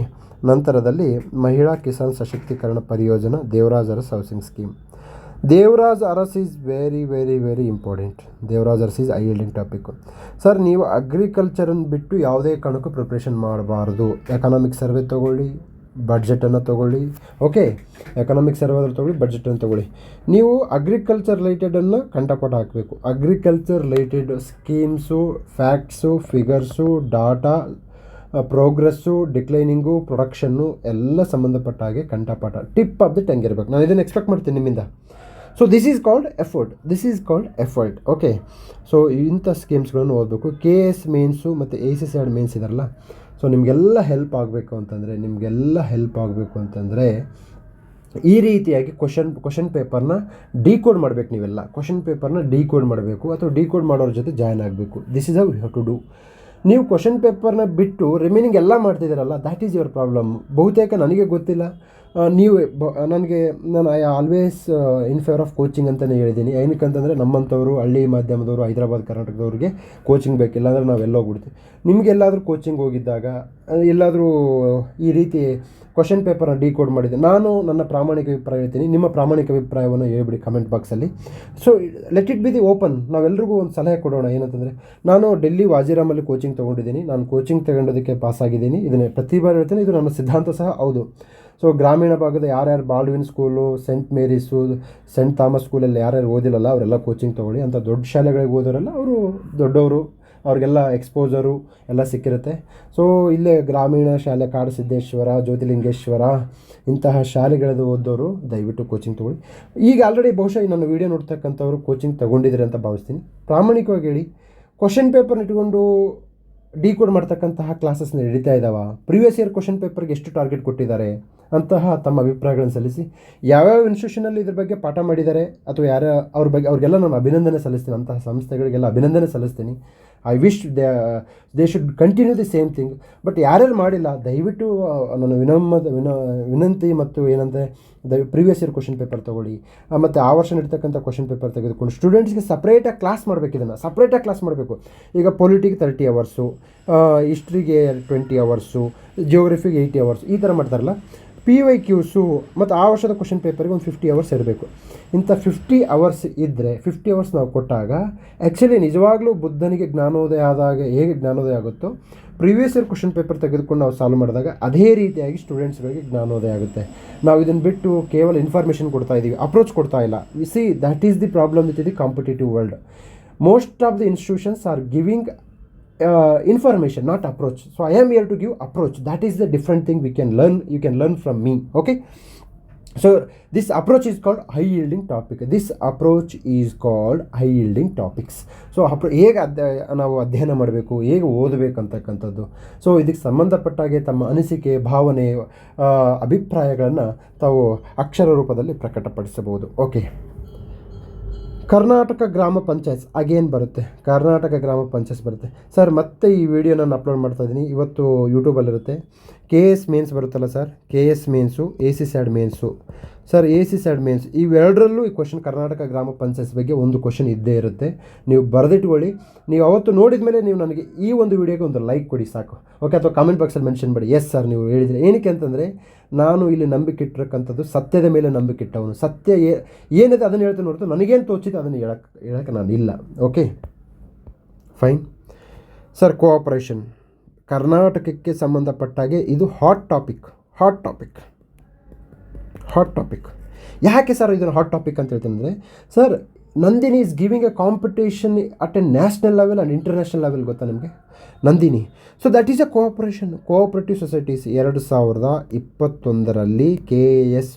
ನಂತರದಲ್ಲಿ Mahila Kisan Sashaktikaran Pariyojana, Devaraj Urs housing scheme. Devaraj Urs is very important. Devaraj Urs is high yielding topic. Sir ನೀವು ಅಗ್ರಿಕಲ್ಚರನ್ನು ಬಿಟ್ಟು ಯಾವುದೇ ಕಾರಣಕ್ಕೂ ಪ್ರಿಪ್ರೇಷನ್ ಮಾಡಬಾರ್ದು. ಎಕನಾಮಿಕ್ ಸರ್ವೆ ತೊಗೊಳ್ಳಿ, ಬಡ್ಜೆಟನ್ನು ತೊಗೊಳ್ಳಿ. ಓಕೆ, ಎಕನಾಮಿಕ್ಸ್ ಯಾರಾದರೂ ತೊಗೊಳ್ಳಿ, ಬಡ್ಜೆಟನ್ನು ತೊಗೊಳ್ಳಿ. ನೀವು ಅಗ್ರಿಕಲ್ಚರ್ ರಿಲೇಟೆಡನ್ನು ಕಂಠಪಾಠ ಹಾಕಬೇಕು. Agriculture related schemes, facts, figures, data, progress, declining, production ಎಲ್ಲ ಸಂಬಂಧಪಟ್ಟ ಹಾಗೆ ಕಂಠಪಾಠ ಟಿಪ್ ಆಫ್ ದಿ ಟಂಗ್ ಇರಬೇಕು. ನಾನು ಇದನ್ನು ಎಕ್ಸ್ಪೆಕ್ಟ್ ಮಾಡ್ತೀನಿ ನಿಮ್ಮಿಂದ. So this is called effort. Okay, so ಇಂಥ ಸ್ಕೀಮ್ಸ್ಗಳನ್ನು ಓದಬೇಕು. KS ಮೇನ್ಸು ಮತ್ತು ACCAD ಮೇನ್ಸ್ ಇದಾರಲ್ಲ, ಸೊ ನಿಮಗೆಲ್ಲ ಹೆಲ್ಪ್ ಆಗಬೇಕು ಅಂತಂದರೆ ಈ ರೀತಿಯಾಗಿ ಕ್ವಶನ್ ಪೇಪರ್ನ ಡಿಕೋಡ್ ಮಾಡಬೇಕು. ನೀವೆಲ್ಲ ಕ್ವಶನ್ ಪೇಪರ್ನ ಡಿಕೋಡ್ ಮಾಡಬೇಕು, ಅಥವಾ ಡಿಕೋಡ್ ಮಾಡೋರ ಜೊತೆ ಜಾಯ್ನ್ ಆಗಬೇಕು. This is how you have to do. ನೀವು ಕ್ವಶನ್ ಪೇಪರ್ನ ಬಿಟ್ಟು ರಿಮೈನಿಂಗ್ ಎಲ್ಲ ಮಾಡ್ತಿದ್ದೀರಲ್ಲ, ದ್ಯಾಟ್ ಈಸ್ ಯುವರ್ ಪ್ರಾಬ್ಲಮ್. ಬಹುತೇಕ ನನಗೆ ಗೊತ್ತಿಲ್ಲ, ನಾನು I always in favour of coaching ಅಂತಲೇ ಹೇಳಿದ್ದೀನಿ. ಏನಕ್ಕಂತಂದರೆ ನಮ್ಮಂಥವ್ರು ಹಳ್ಳಿ ಮಾಧ್ಯಮದವರು, ಹೈದರಾಬಾದ್ ಕರ್ನಾಟಕದವ್ರಿಗೆ ಕೋಚಿಂಗ್ ಬೇಕಿಲ್ಲ ಅಂದರೆ ನಾವೆಲ್ಲ ಹೋಗ್ಬಿಡ್ತೀವಿ. ನಿಮಗೆಲ್ಲಾದರೂ ಕೋಚಿಂಗ್ ಹೋಗಿದ್ದಾಗ ಎಲ್ಲಾದರೂ ಈ ರೀತಿ ಕ್ವಶನ್ ಪೇಪರ್ನ ಡಿಕೋಡ್ ಮಾಡಿದ್ದೆ, ನಾನು ನನ್ನ ಪ್ರಾಮಾಣಿಕ ಅಭಿಪ್ರಾಯ ಹೇಳ್ತೀನಿ. ನಿಮ್ಮ ಪ್ರಾಮಾಣಿಕ ಅಭಿಪ್ರಾಯವನ್ನು ಹೇಳ್ಬಿಡಿ ಕಮೆಂಟ್ ಬಾಕ್ಸಲ್ಲಿ. So let it be the open. ನಾವೆಲ್ಲರಿಗೂ ಒಂದು ಸಲಹೆ ಕೊಡೋಣ. ಏನಂತಂದರೆ, ನಾನು ಡೆಲ್ಲಿ ವಾಜಿರಾಮಲ್ಲಿ ಕೋಚಿಂಗ್ ತೊಗೊಂಡಿದ್ದೀನಿ. ನಾನು ಕೋಚಿಂಗ್ ತಗೊಂಡೋದಕ್ಕೆ ಪಾಸಾಗಿದ್ದೀನಿ. ಇದನ್ನೇ ಪ್ರತಿ ಬಾರಿ ಹೇಳ್ತೀನಿ, ಇದು ನನ್ನ ಸಿದ್ಧಾಂತ ಸಹ ಹೌದು. ಸೊ ಗ್ರಾಮೀಣ ಭಾಗದ ಯಾರ್ಯಾರು Baldwin school, Saint Mary's, Saint Thomas ಸ್ಕೂಲಲ್ಲಿ ಯಾರ್ಯಾರು ಓದಿಲ್ಲಲ್ಲ ಅವರೆಲ್ಲ ಕೋಚಿಂಗ್ ತೊಗೊಳ್ಳಿ. ಅಂಥ ದೊಡ್ಡ ಶಾಲೆಗಳಿಗೆ ಓದೋರೆಲ್ಲ ಅವರು ದೊಡ್ಡವರು, ಅವ್ರಿಗೆಲ್ಲ ಎಕ್ಸ್ಪೋಜರು ಎಲ್ಲ ಸಿಕ್ಕಿರುತ್ತೆ. ಸೊ ಇಲ್ಲೇ ಗ್ರಾಮೀಣ ಶಾಲೆ ಕಾಡಸಿದ್ದೇಶ್ವರ, ಜ್ಯೋತಿಲಿಂಗೇಶ್ವರ ಇಂತಹ ಶಾಲೆಗಳದ್ದು ಓದೋರು ದಯವಿಟ್ಟು ಕೋಚಿಂಗ್ ತೊಗೊಳ್ಳಿ. ಈಗ ಆಲ್ರೆಡಿ ಬಹುಶಃ ನನ್ನ ವೀಡಿಯೋ ನೋಡ್ತಕ್ಕಂಥವ್ರು ಕೋಚಿಂಗ್ ತೊಗೊಂಡಿದ್ದೀರಿ ಅಂತ ಭಾವಿಸ್ತೀನಿ. ಪ್ರಾಮಾಣಿಕವಾಗಿ ಹೇಳಿ, ಕ್ವಶನ್ ಪೇಪರ್ನ ಇಟ್ಕೊಂಡು ಡಿಕೋಡ್ ಮಾಡ್ತಕ್ಕಂತಹ ಕ್ಲಾಸಸ್ನ ನಡೀತಾ ಇದ್ದಾವ? ಪ್ರೀವಿಯಸ್ ಇಯರ್ ಕ್ವಶನ್ ಪೇಪರ್ಗೆ ಎಷ್ಟು ಟಾರ್ಗೆಟ್ ಕೊಟ್ಟಿದ್ದಾರೆ ಅಂತಹ ತಮ್ಮ ಅಭಿಪ್ರಾಯಗಳನ್ನು ಸಲ್ಲಿಸಿ. ಯಾವ್ಯಾವ ಇನ್ಸ್ಟಿಟ್ಯೂಷನಲ್ಲಿ ಇದ್ರ ಬಗ್ಗೆ ಪಾಠ ಮಾಡಿದ್ದಾರೆ ಅಥವಾ ಅವ್ರಿಗೆಲ್ಲ ನಾನು ಅಭಿನಂದನೆ ಸಲ್ಲಿಸ್ತೀನಿ. ಅಂತಹ ಸಂಸ್ಥೆಗಳಿಗೆಲ್ಲ ಅಭಿನಂದನೆ ಸಲ್ಲಿಸ್ತೀನಿ. I wish they should continue the same thing. But ಯಾರ್ಯಾರು ಮಾಡಿಲ್ಲ, ದಯವಿಟ್ಟು ನಾನು ವಿನಂತಿ ಮತ್ತು ಏನಂದರೆ ಪ್ರೀವಿಯಸ್ ಇಯರ್ ಕ್ವಶನ್ ಪೇಪರ್ ತೊಗೊಳ್ಳಿ. ಮತ್ತು ಆ ವರ್ಷ ನಡೀತಕ್ಕಂಥ ಕ್ವಶನ್ ಪೇಪರ್ ತೆಗೆದುಕೊಂಡು ಸ್ಟೂಡೆಂಟ್ಸ್ಗೆ ಸಪ್ರೇಟಾಗಿ ಕ್ಲಾಸ್ ಮಾಡಬೇಕು. ಇದನ್ನು ಸಪ್ರೇಟಾಗಿ ಕ್ಲಾಸ್ ಮಾಡಬೇಕು. ಈಗ ಪೊಲಿಟಿಗೆ 30 ಅವರ್ಸು, ಹಿಸ್ಟ್ರಿಗೆ 20 ಅವರ್ಸು, ಜಿಯೋಗ್ರಫಿಗೆ 80 ಅವರ್ಸ್, ಈ ಥರ ಮಾಡ್ತಾರಲ್ಲ. PYQಸು ಮತ್ತು ಆ ವರ್ಷದ ಕ್ವಶನ್ ಪೇಪರ್ಗೆ ಒಂದು 50 ಅವರ್ಸ್ ಇರಬೇಕು. ಇಂಥ 50 ಅವರ್ಸ್ ಇದ್ದರೆ 50 ಅವರ್ಸ್ ನಾವು ಕೊಟ್ಟಾಗ ಆ್ಯಕ್ಚುಲಿ ನಿಜವಾಗ್ಲೂ ಬುದ್ಧನಿಗೆ ಜ್ಞಾನೋದಯ ಆದಾಗ ಹೇಗೆ ಜ್ಞಾನೋದಯ ಆಗುತ್ತೋ, ಪ್ರೀವಿಯಸ್ ಇಯರ್ ಕ್ವಶನ್ ಪೇಪರ್ ತೆಗೆದುಕೊಂಡು ನಾವು ಸಾಲ್ವ್ ಮಾಡಿದಾಗ ಅದೇ ರೀತಿಯಾಗಿ ಸ್ಟೂಡೆಂಟ್ಸ್ಗಳಿಗೆ ಜ್ಞಾನೋದಯ ಆಗುತ್ತೆ. ನಾವು ಇದನ್ನು ಬಿಟ್ಟು ಕೇವಲ ಇನ್ಫಾರ್ಮೇಷನ್ ಕೊಡ್ತಾ ಇದ್ದೀವಿ, ಅಪ್ರೋಚ್ ಕೊಡ್ತಾ ಇಲ್ಲ. C, that is the problem with the competitive world. Most of the institutions are giving information, not approach. So I am here to give approach. That is the different thing we can learn. You can learn from me. Okay, so this approach is called high yielding topic. So ಹೇಗೆ ನಾವು ಅಧ್ಯಯನ ಮಾಡಬೇಕು, ಹೇಗೆ ಓದಬೇಕು ಅಂತಕ್ಕಂಥದ್ದು. So ಇದಕ್ಕೆ ಸಂಬಂಧಪಟ್ಟಾಗೆ ತಮ್ಮ ಅನಿಸಿಕೆ, ಭಾವನೆ, ಅಭಿಪ್ರಾಯಗಳನ್ನು ತಾವು ಅಕ್ಷರ ರೂಪದಲ್ಲಿ ಪ್ರಕಟಪಡಿಸಬಹುದು. ಓಕೆ, ಕರ್ನಾಟಕ ಗ್ರಾಮ ಪಂಚಾಯತ್ ಅಗೇನ್ ಬರುತ್ತೆ. ಕರ್ನಾಟಕ ಗ್ರಾಮ ಪಂಚಾಯತ್ ಬರುತ್ತೆ. ಸರ್ ಮತ್ತೆ ಈ ವಿಡಿಯೋ ನಾನು ಅಪ್ಲೋಡ್ ಮಾಡ್ತಾಯಿದ್ದೀನಿ, ಇವತ್ತು ಯೂಟ್ಯೂಬಲ್ಲಿರುತ್ತೆ. KS ಮೇನ್ಸ್ ಬರುತ್ತಲ್ಲ sir, KS mains, ACCAD mains. Sir ACCAD mains ಇವೆರಡರಲ್ಲೂ ಈ ಕ್ವಶನ್ ಕರ್ನಾಟಕ ಗ್ರಾಮ ಪಂಚಾಯತ್ ಬಗ್ಗೆ ಒಂದು ಕ್ವಶನ್ ಇದ್ದೇ ಇರುತ್ತೆ. ನೀವು ಬರೆದಿಟ್ಕೊಳ್ಳಿ. ನೀವು ಅವತ್ತು ನೋಡಿದ ಮೇಲೆ ನೀವು ನನಗೆ ಈ ಒಂದು ವಿಡಿಯೋಗೆ ಒಂದು ಲೈಕ್ ಕೊಡಿ ಸಾಕು. ಓಕೆ, ಅಥವಾ ಕಾಮೆಂಟ್ ಬಾಕ್ಸಲ್ಲಿ ಮೆನ್ಷನ್ ಮಾಡಿ, ಎಸ್ ಸರ್ ನೀವು ಹೇಳಿದರೆ. ಏನಕ್ಕೆ ಅಂತಂದರೆ, ನಾನು ಇಲ್ಲಿ ನಂಬಿಕೆ ಇಟ್ಟಿರಕ್ಕಂಥದ್ದು ಸತ್ಯದ ಮೇಲೆ ನಂಬಿಕೆ ಇಟ್ಟವನು. ಸತ್ಯ ಏನಿದೆ ಅದನ್ನು ಹೇಳ್ತೀನಿ ಹೊರತು ನನಗೇನು ತೋಚಿದೆ ಅದನ್ನು ಹೇಳಕ್ಕೆ ನಾನು ಇಲ್ಲ. Okay, fine. ಸರ್ ಕೋಆಪರೇಷನ್ ಕರ್ನಾಟಕಕ್ಕೆ ಸಂಬಂಧಪಟ್ಟಾಗೆ ಇದು ಹಾಟ್ ಟಾಪಿಕ್. ಯಾಕೆ ಸರ್ ಇದನ್ನು ಹಾಟ್ ಟಾಪಿಕ್ ಅಂತ ಹೇಳ್ತೀನಿ ಅಂದರೆ, sir Nandini is giving a competition at a national level and international level. ಗೊತ್ತಾ ನಿಮಗೆ Nandini? So that is a cooperative societies. 2021ರಲ್ಲಿ KS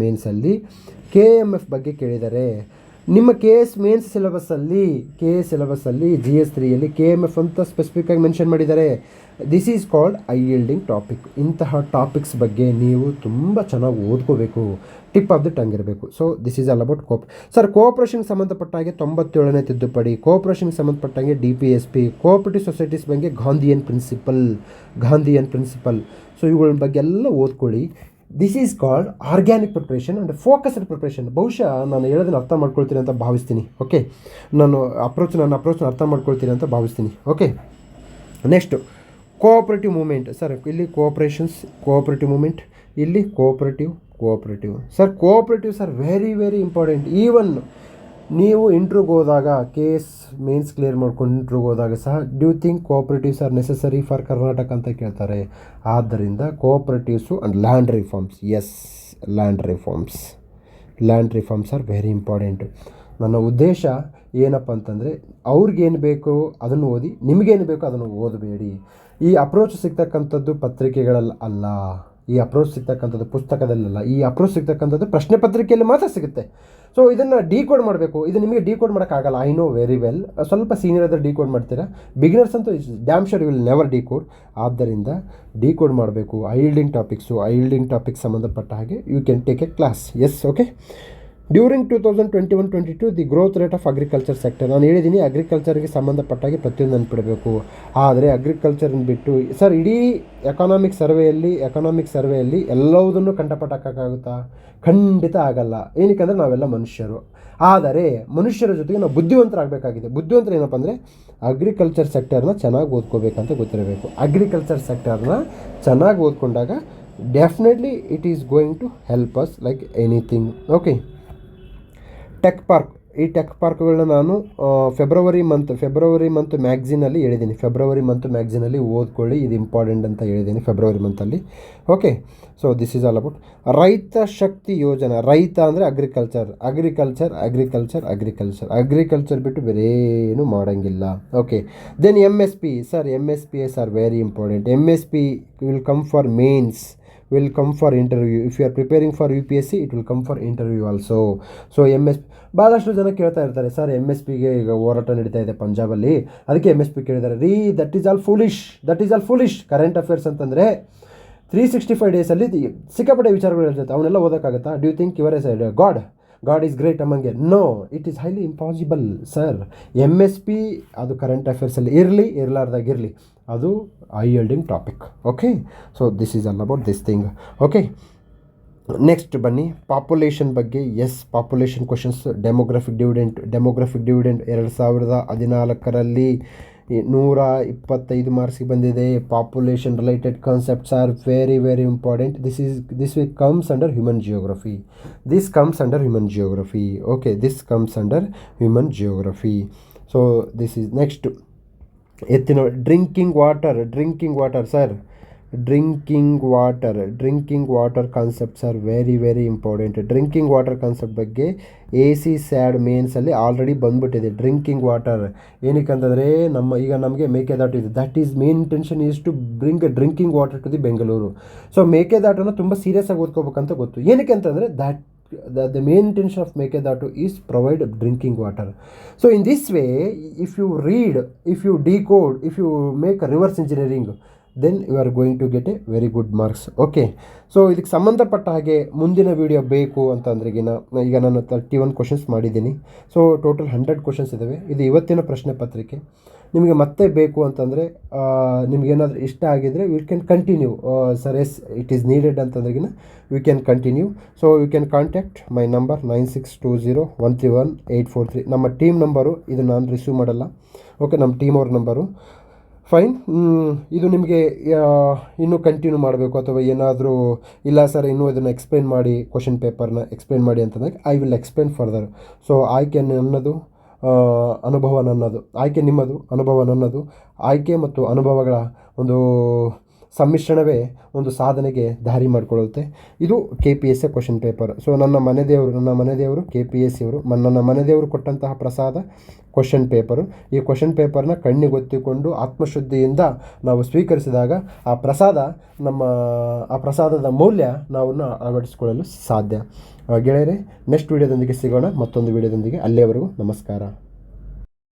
ಮೇನ್ಸಲ್ಲಿ KMF ಬಗ್ಗೆ ಕೇಳಿದ್ದಾರೆ. ನಿಮ್ಮ KS ಮೇನ್ಸ್ ಸಿಲೆಬಸ್ಸಲ್ಲಿ GS3ಯಲ್ಲಿ KMF ಅಂತ ಸ್ಪೆಸಿಫಿಕ್ಕಾಗಿ ಮೆನ್ಷನ್ ಮಾಡಿದ್ದಾರೆ. This is called high yielding topic. ಇಂತಹ ಟಾಪಿಕ್ಸ್ ಬಗ್ಗೆ ನೀವು ತುಂಬ ಚೆನ್ನಾಗಿ ಓದ್ಕೋಬೇಕು, ಟಿಪ್ ಆಫ್ ದಿ ಟಂಗ್ ಇರಬೇಕು. So this is all about sir ಕೋಆಪರೇಷನ್ಗೆ ಸಂಬಂಧಪಟ್ಟಾಗೆ 97ನೇ ತಿದ್ದುಪಡಿ, ಕೋಆಪರೇಷನ್ಗೆ ಸಂಬಂಧಪಟ್ಟಂಗೆ DPSP, ಕೋಆಪರೇಟಿವ್ ಸೊಸೈಟೀಸ್ ಬಗ್ಗೆ ಗಾಂಧಿಯನ್ ಪ್ರಿನ್ಸಿಪಲ್. ಸೊ ಇವುಗಳ ಬಗ್ಗೆ ಎಲ್ಲ ಓದ್ಕೊಳ್ಳಿ. This is called organic preparation and focused preparation. ಬಹುಶಃ ನಾನು ಹೇಳೋದನ್ನು ಅರ್ಥ ಮಾಡ್ಕೊಳ್ತೀನಿ ಅಂತ ಭಾವಿಸ್ತೀನಿ. ಓಕೆ, ನನ್ನ ಅಪ್ರೋಚ್ನ ಅರ್ಥ ಮಾಡ್ಕೊಳ್ತೀನಿ ಅಂತ ಭಾವಿಸ್ತೀನಿ. Okay, next cooperative movement. Sir ಇಲ್ಲಿ ಕೋಆಪರೇಟಿವ್ ಮೂಮೆಂಟ್, ಇಲ್ಲಿ cooperative. Sir cooperative sir very very important. Even ನೀವು ಇಂಟ್ರಿಗೆ ಹೋದಾಗ KS ಮೇನ್ಸ್ ಕ್ಲಿಯರ್ ಮಾಡ್ಕೊಂಡು ಇಂಟ್ರಿಗೆ ಹೋದಾಗ ಸಹ do think cooperatives are necessary for Karnataka ಅಂತ ಕೇಳ್ತಾರೆ. ಆದ್ದರಿಂದ cooperatives and land reforms, yes land reforms are very important. ನನ್ನ ಉದ್ದೇಶ ಏನಪ್ಪ ಅಂತಂದರೆ ಅವ್ರಿಗೇನು ಬೇಕೋ ಅದನ್ನು ಓದಿ, ನಿಮಗೇನು ಬೇಕೋ ಅದನ್ನು ಓದಬೇಡಿ. ಈ ಅಪ್ರೋಚ್ ಸಿಗ್ತಕ್ಕಂಥದ್ದು ಪತ್ರಿಕೆಗಳಲ್ಲಿ ಅಲ್ಲ, ಈ ಅಪ್ರೋಚ್ ಸಿಗ್ತಕ್ಕಂಥದ್ದು ಪುಸ್ತಕದಲ್ಲಲ್ಲ, ಈ ಅಪ್ರೋಚ್ ಸಿಗ್ತಕ್ಕಂಥದ್ದು ಪ್ರಶ್ನೆ ಪತ್ರಿಕೆಯಲ್ಲಿ ಮಾತ್ರ ಸಿಗುತ್ತೆ. ಸೊ ಇದನ್ನು ಡಿಕೋಡ್ ಮಾಡಬೇಕು. ಇದು ನಿಮಗೆ ಡಿಕೋಡ್ ಮಾಡೋಕ್ಕಾಗಲ್ಲ, ಐ ನೋ ವೆರಿ ವೆಲ್. ಸ್ವಲ್ಪ ಸೀನಿಯರ್ ಆದರೆ ಡಿಕೋಡ್ ಮಾಡ್ತೀರಾ, ಬಿಗಿನರ್ಸ್ ಅಂತೂ damn sure will never decode. ಆದ್ದರಿಂದ ಡಿಕೋಡ್ ಮಾಡಬೇಕು. ಐಲ್ಡಿಂಗ್ ಟಾಪಿಕ್ಸ್ ಸಂಬಂಧಪಟ್ಟ ಹಾಗೆ you can take a class. Yes, okay. During 2021-22 the growth rate of agriculture sector. ನಾನು ಹೇಳಿದ್ದೀನಿ ಅಗ್ರಿಕಲ್ಚರ್ಗೆ ಸಂಬಂಧಪಟ್ಟಾಗಿ ಪ್ರತಿಯೊಂದು ನೆನ್ಪಿಡಬೇಕು. ಆದರೆ ಅಗ್ರಿಕಲ್ಚರನ್ನು ಬಿಟ್ಟು ಸರ್ ಇಡೀ ಎಕನಾಮಿಕ್ ಸರ್ವೆಯಲ್ಲಿ ಎಲ್ಲವುದನ್ನು ಕಂಠಪಟ್ಟಾಕಾಗುತ್ತಾ? ಖಂಡಿತ ಆಗಲ್ಲ. ಏನಕ್ಕೆ ನಾವೆಲ್ಲ ಮನುಷ್ಯರು. ಆದರೆ ಮನುಷ್ಯರ ಜೊತೆಗೆ ನಾವು ಬುದ್ಧಿವಂತರಾಗಬೇಕಾಗಿದೆ. ಬುದ್ಧಿವಂತರು ಏನಪ್ಪ ಅಂದರೆ ಅಗ್ರಿಕಲ್ಚರ್ ಸೆಕ್ಟರ್ನ ಚೆನ್ನಾಗಿ ಓದ್ಕೋಬೇಕಂತ ಗೊತ್ತಿರಬೇಕು. ಅಗ್ರಿಕಲ್ಚರ್ ಸೆಕ್ಟರ್ನ ಚೆನ್ನಾಗಿ ಓದ್ಕೊಂಡಾಗ definitely it is going to help us like anything. Okay. Tech ಪಾರ್ಕ್ಗಳನ್ನ ನಾನು ಫೆಬ್ರವರಿ ಮಂತ್ ಮ್ಯಾಗ್ಝಿನಲ್ಲಿ ಹೇಳಿದ್ದೀನಿ. ಫೆಬ್ರವರಿ ಮಂತ್ ಮ್ಯಾಗ್ಝಿನಲ್ಲಿ ಓದ್ಕೊಳ್ಳಿ, ಇದು ಇಂಪಾರ್ಟೆಂಟ್ ಅಂತ ಹೇಳಿದ್ದೀನಿ ಫೆಬ್ರವರಿ ಮಂತಲ್ಲಿ. Okay. So this is all about Raitha Shakti Yojana. ರೈತ ಅಂದರೆ ಅಗ್ರಿಕಲ್ಚರ್ ಬಿಟ್ಟು ಬೇರೇನು ಮಾಡೋಂಗಿಲ್ಲ. Okay. Then MSP. Sir MSPs are very important. MSP will come for mains, will come for interview. If you are preparing for UPSC, it will come for interview also. So MSP ಭಾಳಷ್ಟು ಜನ ಕೇಳ್ತಾ ಇರ್ತಾರೆ, sir MSPಗೆ ಈಗ ಹೋರಾಟ ನಡೀತಾ ಇದೆ ಪಂಜಾಬಲ್ಲಿ, ಅದಕ್ಕೆ MSP ಕೇಳಿದ್ದಾರೆ. That is all foolish. Current affairs ಅಂತಂದರೆ 365 ಡೇಸಲ್ಲಿ ಸಿಕ್ಕಾಪಟ್ಟೆ ವಿಚಾರಗಳು ಇರ್ತೈತೆ, ಅವನ್ನೆಲ್ಲ ಓದೋಕ್ಕಾಗುತ್ತಾ? Do think your yes God is great among you? No, it is highly impossible, sir. MSP ಅದು ಕರೆಂಟ್ ಅಫೇರ್ಸಲ್ಲಿ ಇರಲಾರ್ದಾಗಿರಲಿ, ಅದು yielding topic. Okay. So this is all about this thing. Okay. Next ಬನ್ನಿ ಪಾಪ್ಯುಲೇಷನ್ ಬಗ್ಗೆ. Yes, population questions. Demographic dividend 2014ರಲ್ಲಿ 125 ಮಾರ್ಕ್ಸ್ಗೆ ಬಂದಿದೆ. Population related concepts are very very important. This comes under human geography. Okay, this comes under human geography. So this is next. ಎತ್ತಿನ drinking water sir. Drinking water concepts are very very important. Drinking water concept ಬಗ್ಗೆ AC SAD ಮೇನ್ಸಲ್ಲಿ already ಬಂದ್ಬಿಟ್ಟಿದೆ. Drinking water ಏನಕ್ಕಂತಂದರೆ ನಮಗೆ ಮೇಕೆದಾಟು ಇದೆ. That is main intention is to bring drinking water to the Bengaluru. ಸೊ ಮೇಕೆದಾಟನ್ನು ತುಂಬ ಸೀರಿಯಸ್ ಆಗಿ ಓದ್ಕೋಬೇಕಂತ ಗೊತ್ತು. ಏನಕ್ಕೆ ಅಂತಂದರೆ the main intention of Mekedatu is provide drinking water. So in this way, if you read, if you decode, if you make a reverse engineering, then you are going to get a very good marks. Okay. So ಇದಕ್ಕೆ ಸಂಬಂಧಪಟ್ಟ ಹಾಗೆ ಮುಂದಿನ video ಬೇಕು ಅಂತಂದ್ರೆಗಿನ ಈಗ ನಾನು 31 questions ಮಾಡಿದ್ದೀನಿ. So total 100 questions ಇದ್ದಾವೆ. ಇದು ಇವತ್ತಿನ ಪ್ರಶ್ನೆ ಪತ್ರಿಕೆ. ನಿಮಗೆ ಮತ್ತೆ ಬೇಕು ಅಂತಂದರೆ ನಿಮಗೇನಾದರೂ ಇಷ್ಟ ಆಗಿದರೆ we can continue. Sir yes it is needed ಅಂತಂದ್ರೆಗಿನ we can continue. So you can contact my number 9620131843. ನಮ್ಮ ಟೀಮ್ ನಂಬರು, ಇದು ನಾನು ರಿಸೀವ್ ಮಾಡಲ್ಲ. ಓಕೆ, ನಮ್ಮ ಟೀಮ್ ಅವ್ರ ನಂಬರು. ಫೈನ್. ಇದು ನಿಮಗೆ ಇನ್ನೂ ಕಂಟಿನ್ಯೂ ಮಾಡಬೇಕು ಅಥವಾ ಏನಾದರೂ ಇಲ್ಲ ಸರ್ ಇನ್ನೂ ಇದನ್ನು ಎಕ್ಸ್ಪ್ಲೇನ್ ಮಾಡಿ, ಕ್ವಶನ್ ಪೇಪರ್ನ ಎಕ್ಸ್ಪ್ಲೇನ್ ಮಾಡಿ ಅಂತಂದಾಗ I will explain further. So ಆಯ್ಕೆ ನನ್ನದು, ಅನುಭವ ನನ್ನದು. ಆಯ್ಕೆ ನಿಮ್ಮದು, ಅನುಭವ ನನ್ನದು. ಆಯ್ಕೆ ಮತ್ತು ಅನುಭವಗಳ ಒಂದು ಸಮ್ಮಿಶ್ರಣವೇ ಒಂದು ಸಾಧನೆಗೆ ದಾರಿ ಮಾಡಿಕೊಳ್ಳುತ್ತೆ. ಇದು KPSC ಕ್ವಶನ್ ಪೇಪರ್. ಸೊ ನನ್ನ ಮನೆದೇವರು KPSC ಅವರು, ನನ್ನ ಮನೆದೇವರು ಕೊಟ್ಟಂತಹ ಪ್ರಸಾದ ಕ್ವಶನ್ ಪೇಪರು. ಈ ಕ್ವಶನ್ ಪೇಪರ್ನ ಕಣ್ಣಿಗೊತ್ತಿಕೊಂಡು ಆತ್ಮಶುದ್ಧಿಯಿಂದ ನಾವು ಸ್ವೀಕರಿಸಿದಾಗ ಆ ಪ್ರಸಾದದ ಮೌಲ್ಯ ನಾವು ಅಳವಡಿಸಿಕೊಳ್ಳಲು ಸಾಧ್ಯ. ಗೆಳೆಯರೆ, ನೆಕ್ಸ್ಟ್ ವಿಡಿಯೋದೊಂದಿಗೆ ಸಿಗೋಣ, ಮತ್ತೊಂದು ವಿಡಿಯೋದೊಂದಿಗೆ. ಅಲ್ಲಿಯವರೆಗೂ ನಮಸ್ಕಾರ.